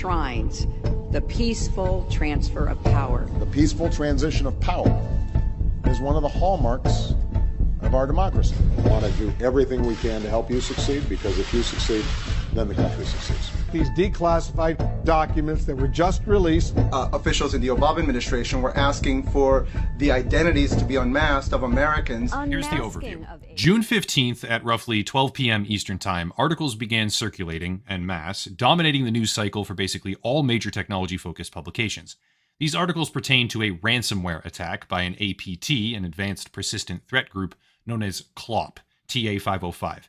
enshrines the peaceful transfer of power. The peaceful transition of power is one of the hallmarks of our democracy. We want to do everything we can to help you succeed, because if you succeed, then the country succeeds. These declassified documents that were just released. Officials in the Obama administration were asking for the identities to be unmasked of Americans. Here's the overview. June 15th at roughly 12 p.m. Eastern Time, articles began circulating en masse, dominating the news cycle for basically all major technology-focused publications. These articles pertain to a ransomware attack by an APT, an Advanced Persistent Threat Group known as CLOP, TA505.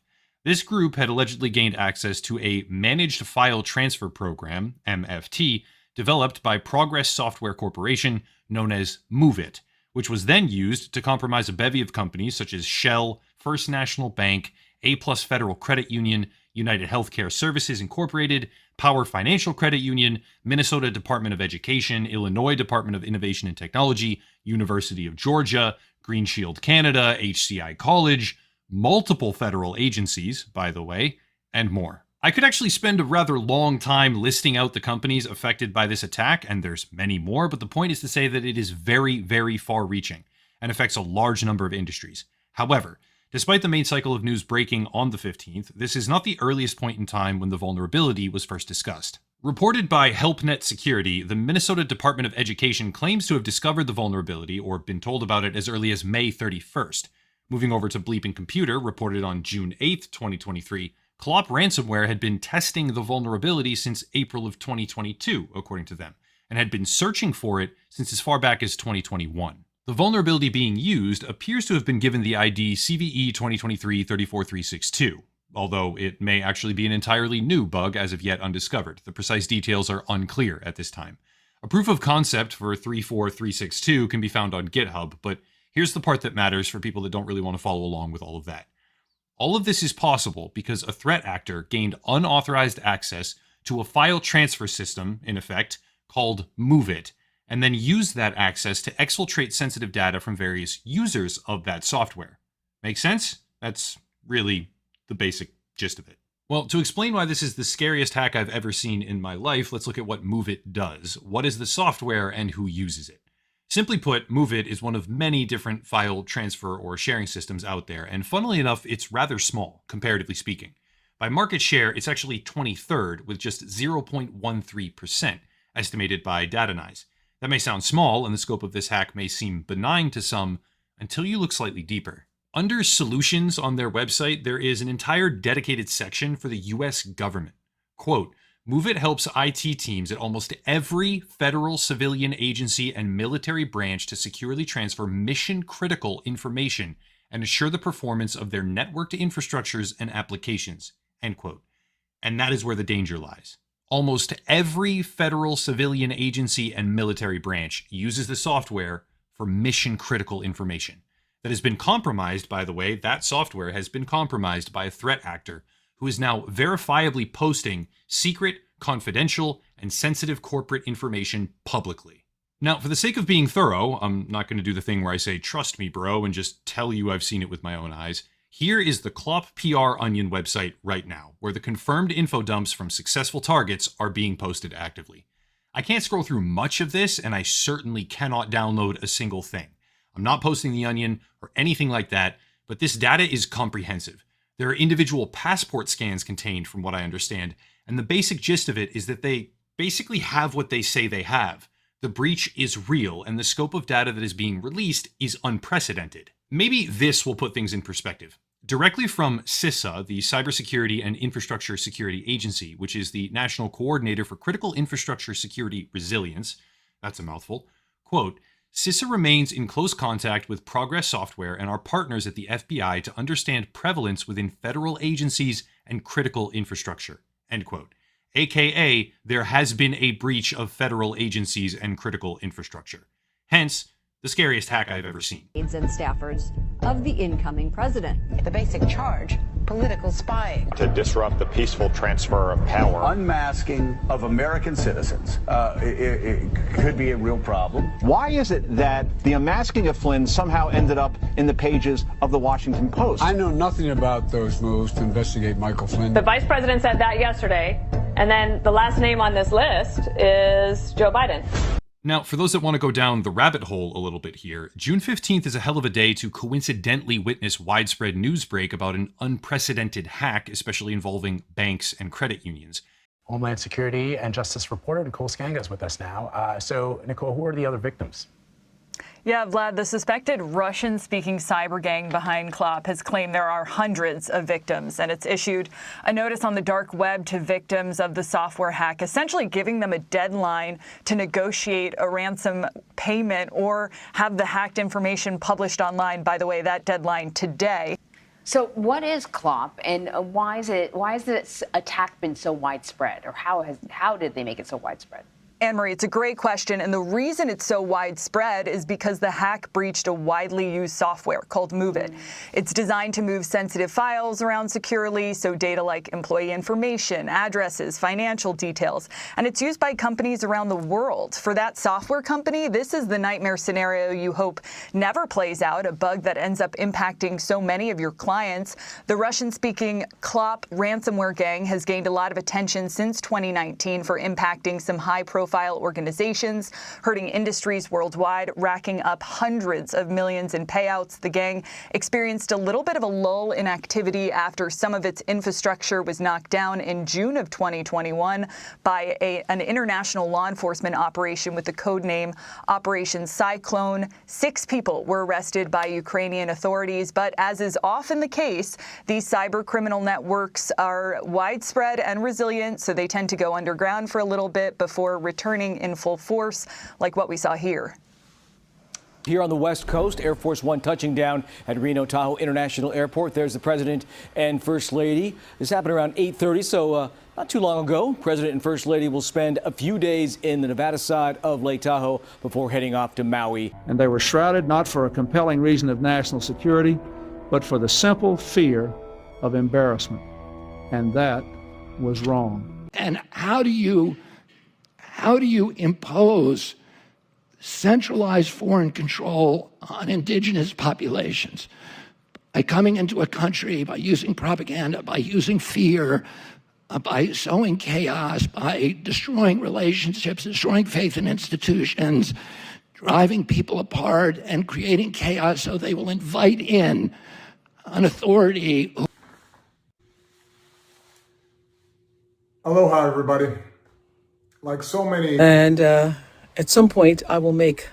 This group had allegedly gained access to a Managed File Transfer Program, MFT, developed by Progress Software Corporation, known as Moveit, which was then used to compromise a bevy of companies such as Shell, First National Bank, A+ Federal Credit Union, United Healthcare Services Incorporated, Power Financial Credit Union, Minnesota Department of Education, Illinois Department of Innovation and Technology, University of Georgia, Green Shield Canada, HCI College, multiple federal agencies, by the way, and more. I could actually spend a rather long time listing out the companies affected by this attack, and there's many more, but the point is to say that it is very, very far-reaching and affects a large number of industries. However, despite the main cycle of news breaking on the 15th, this is not the earliest point in time when the vulnerability was first discussed. Reported by HelpNet Security, the Minnesota Department of Education claims to have discovered the vulnerability or been told about it as early as May 31st. Moving over to Bleeping Computer, reported on June 8th, 2023, CLOP ransomware had been testing the vulnerability since April of 2022, according to them, and had been searching for it since as far back as 2021. The vulnerability being used appears to have been given the ID CVE 2023-34362, although it may actually be an entirely new bug as of yet undiscovered. The precise details are unclear at this time. A proof of concept for 34362 can be found on GitHub, but here's the part that matters for people that don't really want to follow along with all of that. All of this is possible because a threat actor gained unauthorized access to a file transfer system, in effect, called Moveit, and then used that access to exfiltrate sensitive data from various users of that software. Make sense? That's really the basic gist of it. Well, to explain why this is the scariest hack I've ever seen in my life, let's look at what Moveit does. What is the software and who uses it? Simply put, Moveit is one of many different file transfer or sharing systems out there, and funnily enough, it's rather small, comparatively speaking. By market share, it's actually 23rd, with just 0.13%, estimated by Datanyze. That may sound small, and the scope of this hack may seem benign to some, until you look slightly deeper. Under Solutions on their website, there is an entire dedicated section for the US government. Quote, Moveit helps IT teams at almost every federal civilian agency and military branch to securely transfer mission-critical information and assure the performance of their networked infrastructures and applications, end quote. And that is where the danger lies. Almost every federal civilian agency and military branch uses the software for mission-critical information. That has been compromised, by the way, that software has been compromised by a threat actor who is now verifiably posting secret, confidential, and sensitive corporate information publicly. Now, for the sake of being thorough, I'm not going to do the thing where I say, trust me, bro, and just tell you I've seen it with my own eyes. Here is the CLOP PR Onion website right now, where the confirmed info dumps from successful targets are being posted actively. I can't scroll through much of this, and I certainly cannot download a single thing. I'm not posting the Onion or anything like that, but this data is comprehensive. There are individual passport scans contained, from what I understand, and the basic gist of it is that they basically have what they say they have. The breach is real, and the scope of data that is being released is unprecedented. Maybe this will put things in perspective. Directly from CISA, the Cybersecurity and Infrastructure Security Agency, which is the National Coordinator for Critical Infrastructure Security Resilience, that's a mouthful, quote, CISA remains in close contact with Progress Software and our partners at the FBI to understand prevalence within federal agencies and critical infrastructure, end quote. AKA, there has been a breach of federal agencies and critical infrastructure. Hence, the scariest hack I've ever seen. And staffers of the incoming president. The basic charge, political spying. To disrupt the peaceful transfer of power. Unmasking of American citizens it could be a real problem. Why is it that the unmasking of Flynn somehow ended up in the pages of the Washington Post? I know nothing about those moves to investigate Michael Flynn. The vice president said that yesterday. And then the last name on this list is Joe Biden. Now, for those that want to go down the rabbit hole a little bit here, June 15th is a hell of a day to coincidentally witness widespread news break about an unprecedented hack, especially involving banks and credit unions. Homeland Security and Justice reporter Nicole Skanga is with us now. So, Nicole, who are the other victims? Yeah, Vlad, the suspected Russian-speaking cyber gang behind CLOP has claimed there are hundreds of victims, and it's issued a notice on the dark web to victims of the software hack, essentially giving them a deadline to negotiate a ransom payment or have the hacked information published online. By the way, that deadline today. So what is CLOP, and why is this attack been so widespread, or how did they make it so widespread? Anne-Marie, it's a great question, and the reason it's so widespread is because the hack breached a widely used software called Moveit. It's designed to move sensitive files around securely, so data like employee information, addresses, financial details, and it's used by companies around the world. For that software company, this is the nightmare scenario you hope never plays out, a bug that ends up impacting so many of your clients. The Russian-speaking CLOP ransomware gang has gained a lot of attention since 2019 for impacting some high-profile organizations, hurting industries worldwide, racking up hundreds of millions in payouts. The gang experienced a little bit of a lull in activity after some of its infrastructure was knocked down in June of 2021 by an international law enforcement operation with the code name Operation Cyclone. 6 people were arrested by Ukrainian authorities, but as is often the case, these cyber criminal networks are widespread and resilient, so they tend to go underground for a little bit before returning in full force, like what we saw here. Here on the West Coast, Air Force One touching down at Reno Tahoe International Airport. There's the President and First Lady. This happened around 8:30, so not too long ago. President and First Lady will spend a few days in the Nevada side of Lake Tahoe before heading off to Maui. And they were shrouded not for a compelling reason of national security, but for the simple fear of embarrassment. And that was wrong. And how do you impose centralized foreign control on indigenous populations? By coming into a country, by using propaganda, by using fear, by sowing chaos, by destroying relationships, destroying faith in institutions, driving people apart and creating chaos so they will invite in an authority. Aloha, everybody. Like so many. And at some point, I will make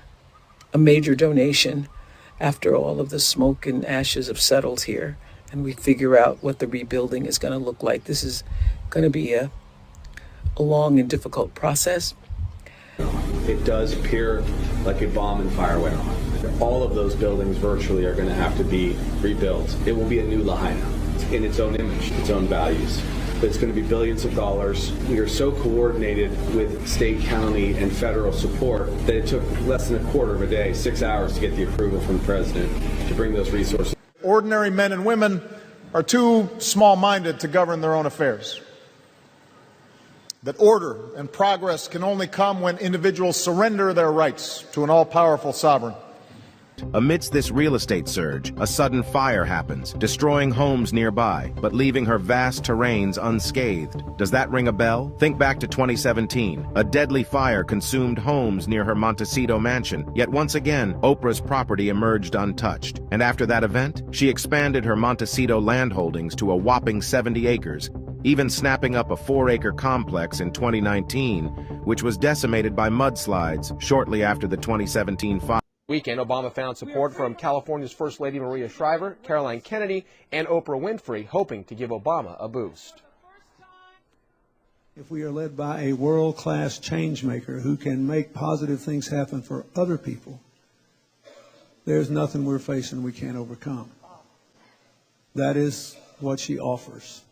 a major donation after all of the smoke and ashes have settled here and we figure out what the rebuilding is going to look like. This is going to be a long and difficult process. It does appear like a bomb and fire went off. All of those buildings virtually are going to have to be rebuilt. It will be a new Lahaina in its own image, its own values. It's going to be billions of dollars. We are so coordinated with state, county, and federal support that it took less than a quarter of a day, 6 hours, to get the approval from the president to bring those resources. Ordinary men and women are too small-minded to govern their own affairs. That order and progress can only come when individuals surrender their rights to an all-powerful sovereign. Amidst this real estate surge, a sudden fire happens, destroying homes nearby, but leaving her vast terrains unscathed. Does that ring a bell? Think back to 2017. A deadly fire consumed homes near her Montecito mansion, yet once again, Oprah's property emerged untouched. And after that event, she expanded her Montecito land holdings to a whopping 70 acres, even snapping up a 4-acre complex in 2019, which was decimated by mudslides shortly after the 2017 fire. Weekend, Obama found support from California's First Lady Maria Shriver, Caroline Kennedy, and Oprah Winfrey, hoping to give Obama a boost. If we are led by a world-class change maker who can make positive things happen for other people, there's nothing we're facing we can't overcome. That is what she offers.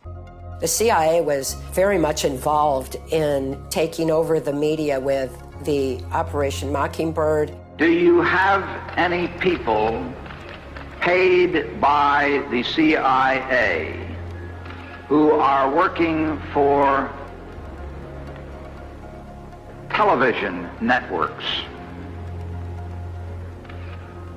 The CIA was very much involved in taking over the media with the Operation Mockingbird. Do you have any people paid by the CIA who are working for television networks?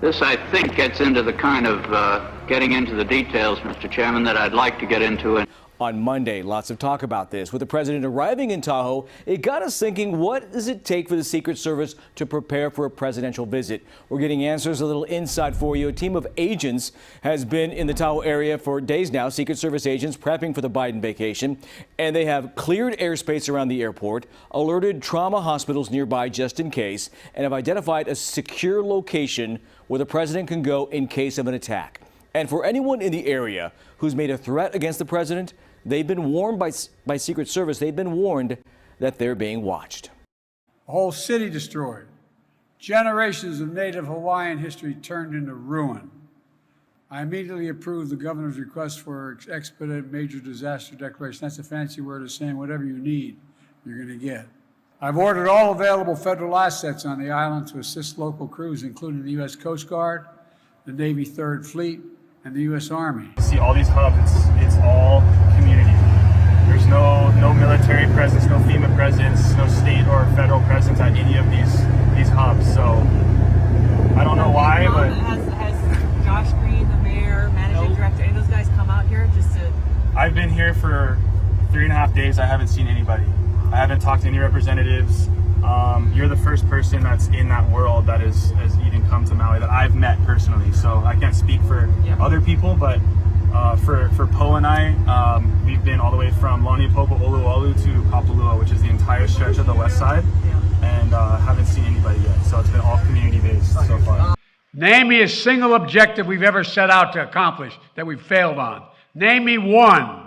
This, I think, gets into the kind of getting into the details, Mr. Chairman, that I'd like to get into. on Monday. Lots of talk about this. With the president arriving in Tahoe, it got us thinking, what does it take for the Secret Service to prepare for a presidential visit? We're getting answers, a little insight for you. A team of agents has been in the Tahoe area for days now, Secret Service agents prepping for the Biden vacation, and they have cleared airspace around the airport, alerted trauma hospitals nearby just in case, and have identified a secure location where the president can go in case of an attack. And for anyone in the area who's made a threat against the president, they've been warned by Secret Service, they've been warned that they're being watched. A whole city destroyed. Generations of native Hawaiian history turned into ruin. I immediately approved the governor's request for expedited major disaster declaration. That's a fancy word of saying whatever you need, you're going to get. I've ordered all available federal assets on the island to assist local crews, including the U.S. Coast Guard, the Navy 3rd Fleet, and the U.S. Army. See all these hubs, it's all community. There's no military presence, no FEMA presence, no state or federal presence at any of these hubs. So I don't know why, but has Josh Green, the mayor, managing director, any of those guys come out here just to? I've been here for 3.5 days. I haven't seen anybody. I haven't talked to any representatives. You're the first person that's in that world that has even come to Maui that I've met personally. So I can't speak for other people, but for Poe and I, we've been all the way from Laniapopo, Oluolu to Kapalua, which is the entire stretch of the west side, and haven't seen anybody yet. So it's been all community-based so far. Name me a single objective we've ever set out to accomplish that we've failed on. Name me one.